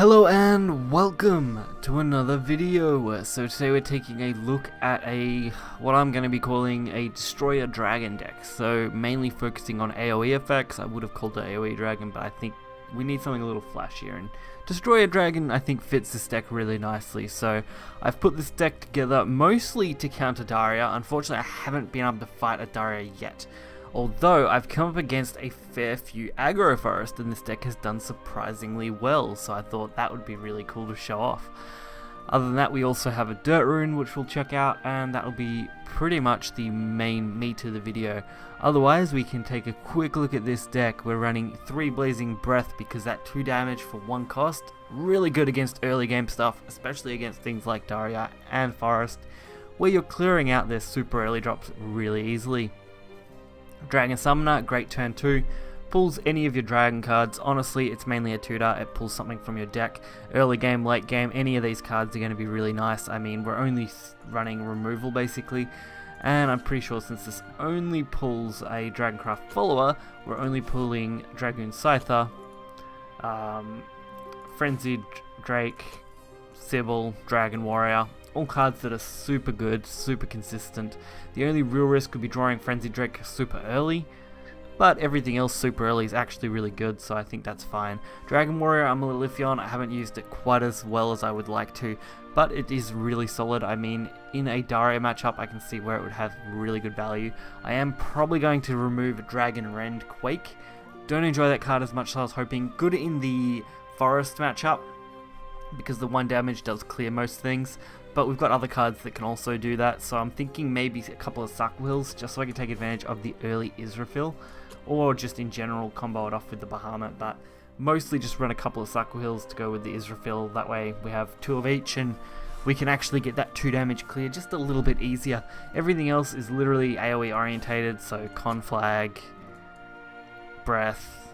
Hello and welcome to another video. So today we're taking a look at what I'm going to be calling a Destroyer Dragon deck. So mainly focusing on AoE effects. I would have called it AoE Dragon, but I think we need something a little flashier, and Destroyer Dragon I think fits this deck really nicely. So I've put this deck together mostly to counter Daria. Unfortunately I haven't been able to fight a Daria yet. Although I've come up against a fair few aggro forest and this deck has done surprisingly well, so I thought that would be really cool to show off. Other than that, we also have a dirt rune which we'll check out, and that will be pretty much the main meat of the video. Otherwise, we can take a quick look at this deck. We're running 3 Blazing Breath because that 2 damage for 1 cost, really good against early game stuff, especially against things like Daria and Forest, where you're clearing out their super early drops really easily. Dragon Summoner, great turn 2, pulls any of your dragon cards. Honestly, it's mainly a tutor, it pulls something from your deck. Early game, late game, any of these cards are going to be really nice. I mean, we're only running removal basically, and I'm pretty sure since this only pulls a Dragoncraft follower, we're only pulling Dragoon Scyther, Frenzied Drake, Sybil, Dragon Warrior. All cards that are super good, super consistent. The only real risk would be drawing Frenzied Drake super early, but everything else super early is actually really good, so I think that's fine. Dragon Warrior I'm a little iffy on. I haven't used it quite as well as I would like to, but it is really solid. I mean, in a Daria matchup I can see where it would have really good value. I am probably going to remove Dragon Rend Quake. Don't enjoy that card as much as I was hoping. Good in the Forest matchup, because the 1 damage does clear most things, but we've got other cards that can also do that, so I'm thinking maybe a couple of Suck Wheels just so I can take advantage of the early Israfil, or just in general combo it off with the Bahamut, but mostly just run a couple of Suck Wheels to go with the Israfil. That way we have 2 of each and we can actually get that 2 damage clear just a little bit easier. Everything else is literally AoE orientated, so Conflag, Breath,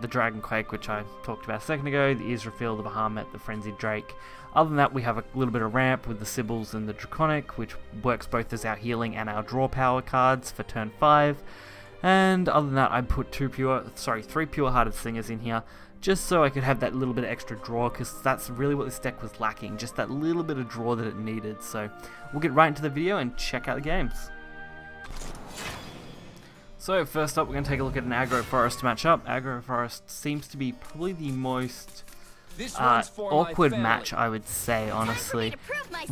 the Dragon Quake, which I talked about a second ago, the Israfil, the Bahamut, the Frenzied Drake. Other than that, we have a little bit of ramp with the Sybils and the Draconic, which works both as our healing and our draw power cards for turn 5. And other than that, I put 3 Pure Hearted Singers in here, just so I could have that little bit of extra draw, because that's really what this deck was lacking, just that little bit of draw that it needed. So we'll get right into the video and check out the games. So first up, we're going to take a look at an Aggro Forest matchup. Aggro Forest seems to be probably the most awkward match, I would say, honestly.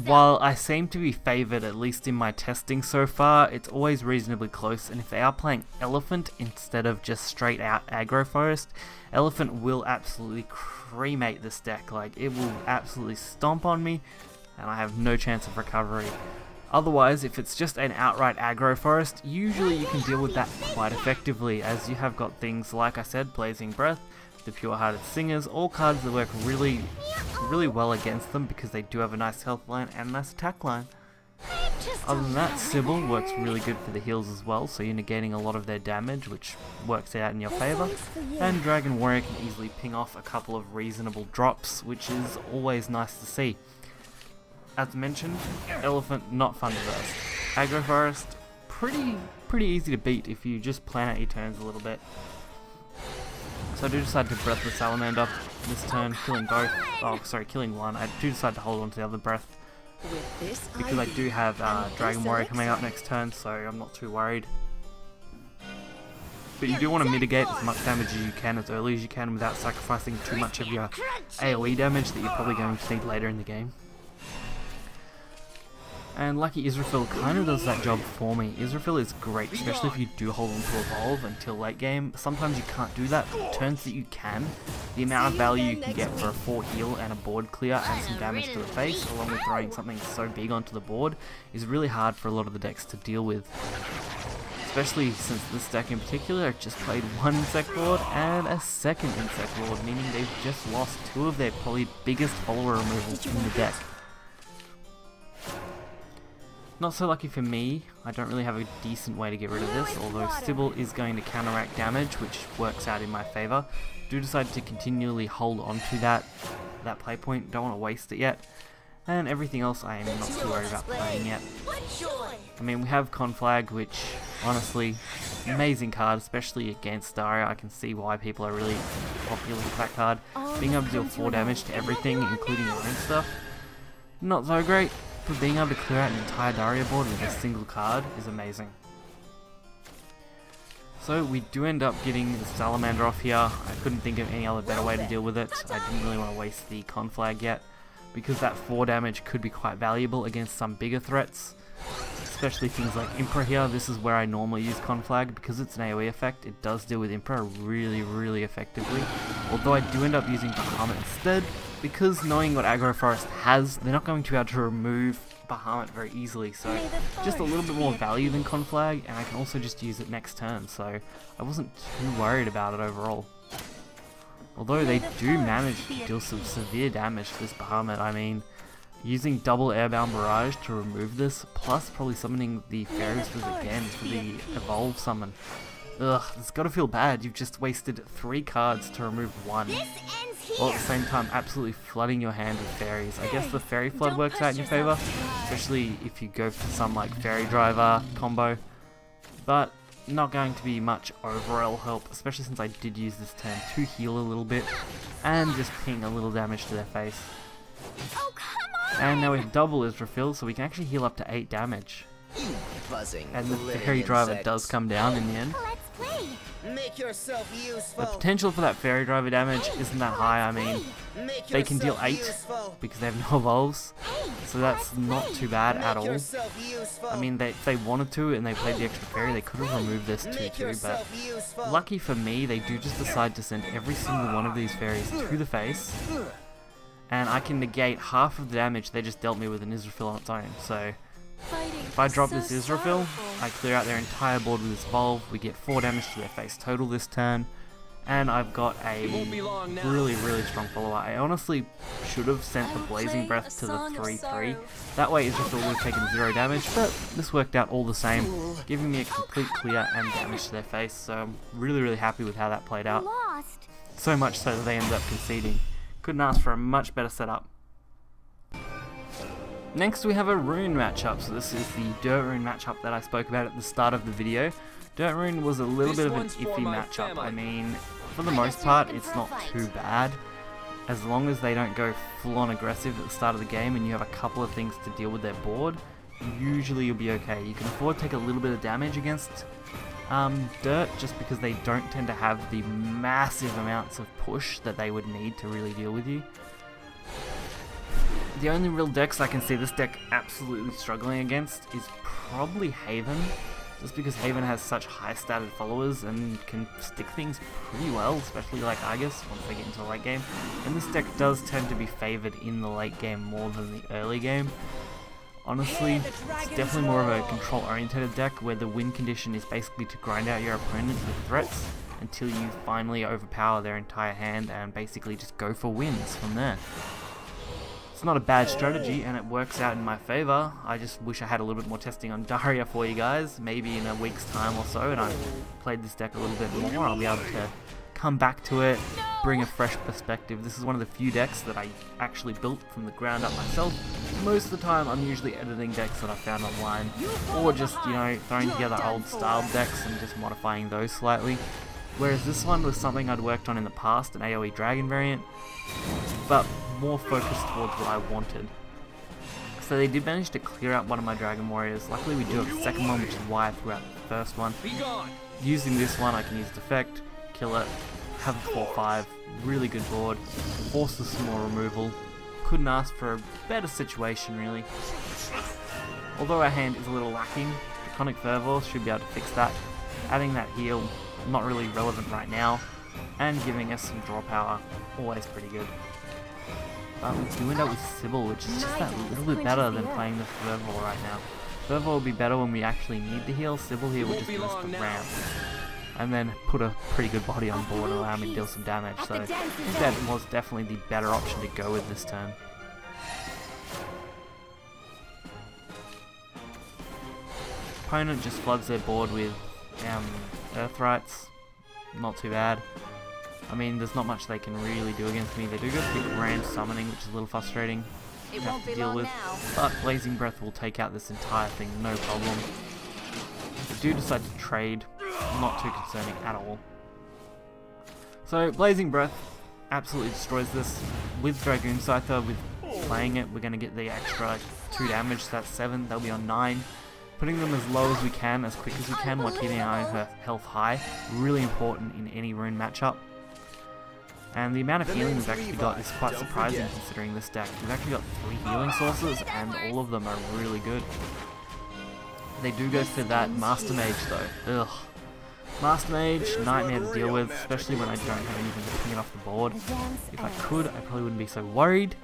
While I seem to be favoured, at least in my testing so far, it's always reasonably close, and if they are playing Elephant instead of just straight out Aggro Forest, Elephant will absolutely cremate this deck. Like, it will absolutely stomp on me, and I have no chance of recovery. Otherwise, if it's just an outright aggro forest, usually you can deal with that quite effectively, as you have got things like I said, Blazing Breath, the Pure Hearted Singers, all cards that work really well against them because they do have a nice health line and a nice attack line. Other than that, Sybil works really good for the heals as well, so you're negating a lot of their damage, which works out in your favour. And Dragon Warrior can easily ping off a couple of reasonable drops, which is always nice to see. As mentioned, Elephant not fun to verse. Aggro Forest, pretty easy to beat if you just plan out your turns a little bit. So I do decide to Breath the Salamander this turn, killing both. Oh, sorry, killing one. I do decide to hold on to the other Breath because I do have Dragon Warrior coming up next turn, so I'm not too worried. But you do want to mitigate as much damage as you can as early as you can without sacrificing too much of your AoE damage that you're probably going to need later in the game. And Lucky Israfil kind of does that job for me. Israfil is great, especially if you do hold on to Evolve until late game. Sometimes you can't do that, but turns that you can, the amount of value you can get for a 4 heal and a board clear and some damage to the face, along with throwing something so big onto the board, is really hard for a lot of the decks to deal with. Especially since this deck in particular just played 1 Insect Lord and a 2nd Insect Lord, meaning they've just lost 2 of their probably biggest follower removals in the deck. Not so lucky for me, I don't really have a decent way to get rid of this, although Sybil is going to counteract damage, which works out in my favour. Do decide to continually hold on to that play point, don't want to waste it yet, and everything else I am not too worried about playing yet. I mean, we have Conflag, which, honestly, amazing card, especially against Daria. I can see why people are really popular with that card. Being able to deal 4 damage to everything, including your own stuff, not so great, but being able to clear out an entire Daria board with a single card is amazing. So we do end up getting the Salamander off here. I couldn't think of any other better way to deal with it. I didn't really want to waste the Conflag yet, because that 4 damage could be quite valuable against some bigger threats. Especially things like Emperor here. This is where I normally use Conflag because it's an AoE effect. It does deal with Emperor really effectively. Although I do end up using Bahamut instead, because knowing what Aggro Forest has, they're not going to be able to remove Bahamut very easily. So just a little bit more value than Conflag, and I can also just use it next turn. So I wasn't too worried about it overall. Although they do manage to deal some severe damage to this Bahamut. I mean, using double Airbound Barrage to remove this, plus probably summoning the Fairy Whispers again for the Evolve summon. Ugh, it's gotta feel bad. You've just wasted 3 cards to remove 1. While at the same time absolutely flooding your hand with fairies. I guess the Fairy Flood works out in your favour, especially if you go for some like Fairy Driver combo. But not going to be much overall help, especially since I did use this turn to heal a little bit and just ping a little damage to their face. And now we have double Israfil, so we can actually heal up to 8 damage. And the Fairy Driver does come down in the end. Make yourself useful. The potential for that Fairy Driver damage isn't that high. I mean, they can deal 8 because they have no evolves, so that's not too bad at all. I mean, if they wanted to and they played the extra fairy, they could have removed this 2-2, but lucky for me, they do just decide to send every single one of these fairies to the face, and I can negate half of the damage they just dealt me with an Israfil on its own. So if I drop this Israfil, I clear out their entire board with this Evolve. We get 4 damage to their face total this turn, and I've got a really strong follower. I honestly should have sent the Blazing Breath to the 3-3. That way Israfil would have taken 0 damage, but this worked out all the same, giving me a complete clear and damage to their face. So I'm really happy with how that played out. So much so that they ended up conceding. Couldn't ask for a much better setup. Next we have a Rune matchup. So this is the Dirt Rune matchup that I spoke about at the start of the video. Dirt Rune was a little bit of an iffy matchup. I mean, for the most part it's not too bad, as long as they don't go full on aggressive at the start of the game and you have a couple of things to deal with their board. Usually you'll be okay. You can afford to take a little bit of damage against Dirt, just because they don't tend to have the massive amounts of push that they would need to really deal with you. The only real decks I can see this deck absolutely struggling against is probably Haven, just because Haven has such high statted followers and can stick things pretty well, especially like Argus once they get into the late game. And this deck does tend to be favoured in the late game more than the early game. Honestly, it's definitely more of a control oriented deck where the win condition is basically to grind out your opponent with threats until you finally overpower their entire hand and basically just go for wins from there. It's not a bad strategy and it works out in my favour. I just wish I had a little bit more testing on Daria for you guys. Maybe in a week's time or so, and I've played this deck a little bit more, I'll be able to come back to it, bring a fresh perspective. This is one of the few decks that I actually built from the ground up myself. Most of the time I'm usually editing decks that I found online, or just, you know, throwing together old styled decks and just modifying those slightly. Whereas this one was something I'd worked on in the past, an AoE Dragon variant, but more focused towards what I wanted. So they did manage to clear out one of my Dragon Warriors. Luckily we do have a second one, which is why I threw out the first one. Using this one I can use Defect, kill it, have a 4-5, really good board, forces some more removal. Couldn't ask for a better situation really. Although our hand is a little lacking, Draconic Fervor should be able to fix that. Adding that heal, not really relevant right now, and giving us some draw power, always pretty good. But we do end up with Sybil, which is just that little bit better than playing the Fervor right now. Fervor will be better when we actually need the heal. Sybil here will just give us the ramp, and then put a pretty good body on board and allow me to deal some damage. So I think that was definitely the better option to go with this turn. Opponent just floods their board with Earthrights. Not too bad. I mean, there's not much they can really do against me. They do go for Grand Summoning, which is a little frustrating. have to deal with, but Blazing Breath will take out this entire thing, no problem. If they do decide to trade, not too concerning at all. So Blazing Breath absolutely destroys this. With Dragoon Scyther, with playing it, we're going to get the extra 2 damage, so that's 7, they'll be on 9. Putting them as low as we can, as quick as we can, while keeping our own health high, really important in any rune matchup. And the amount of healing we've actually got is quite surprising considering this deck. We've actually got 3 healing sources, and all of them are really good. They do go for that Master Mage though. Ugh. Master Mage, nightmare to deal with, especially when I don't have anything to ping it off the board. If I could, I probably wouldn't be so worried,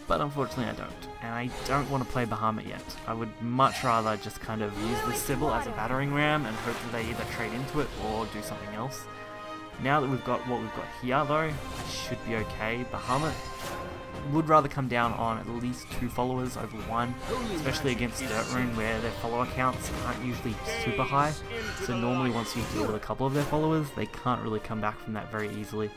but unfortunately I don't. And I don't want to play Bahamut yet. I would much rather just kind of use this Sybil as a battering ram and hope that they either trade into it or do something else. Now that we've got what we've got here though, I should be okay. Bahamut would rather come down on at least 2 followers over 1, especially against Dirt Rune where their follower counts aren't usually super high, so normally once you deal with a couple of their followers, they can't really come back from that very easily.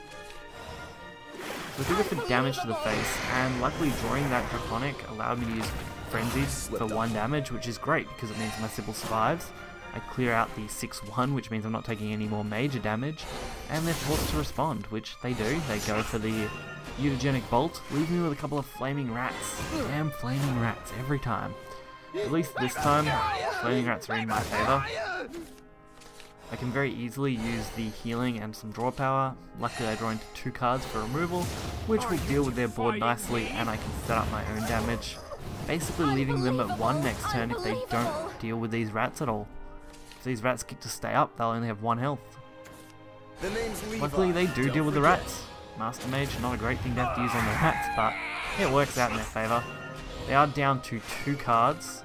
So I do go for damage to the face, and luckily drawing that Draconic allowed me to use Frenzied for 1 damage, which is great because it means my Sybil survives. I clear out the 6-1, which means I'm not taking any more major damage, and they're forced to respond, which they do. They go for the Mutagenic Bolt, leaving me with a couple of Flaming Rats. Damn Flaming Rats, every time. At least this time, Flaming Rats are in my favour. I can very easily use the healing and some draw power. Luckily I draw into 2 cards for removal, which will deal with their board nicely, and I can set up my own damage, basically leaving them at 1 next turn if they don't deal with these rats at all. If these rats get to stay up, they'll only have 1 health. Luckily they do deal with the rats. Master Mage, not a great thing to have to use on the rats, but it works out in their favour. They are down to 2 cards,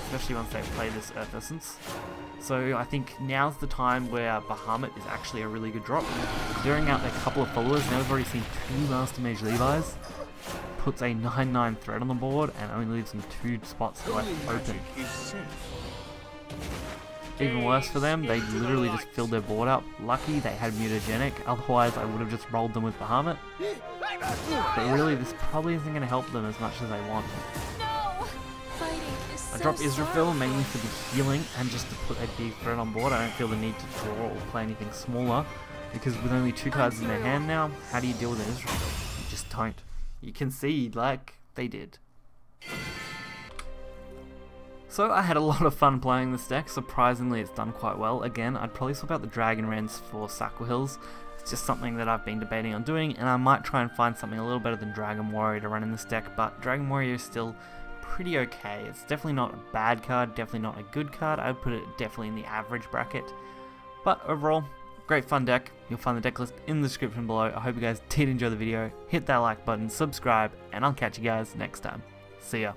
especially once they play this Earth Essence. So I think now's the time where Bahamut is actually a really good drop. Clearing out a couple of followers, now we've already seen 2 Master Mage Levi's, puts a 9/9 threat on the board and only leaves them 2 spots left open. Even worse for them, they literally just filled their board up. Lucky they had Mutagenic, otherwise I would have just rolled them with Bahamut. But really, this probably isn't going to help them as much as they want. I drop Israfil mainly for the healing and just to put a big threat on board. I don't feel the need to draw or play anything smaller, because with only 2 cards in their hand now, how do you deal with an Israfil? You just don't. You concede like they did. So I had a lot of fun playing this deck. Surprisingly, it's done quite well. Again, I'd probably swap out the Dragon Rends for Sakwa Hills. It's just something that I've been debating on doing, and I might try and find something a little better than Dragon Warrior to run in this deck, but Dragon Warrior is still pretty okay. It's definitely not a bad card, definitely not a good card. I'd put it definitely in the average bracket. But overall, great fun deck. You'll find the deck list in the description below. I hope you guys did enjoy the video. Hit that like button, subscribe, and I'll catch you guys next time. See ya.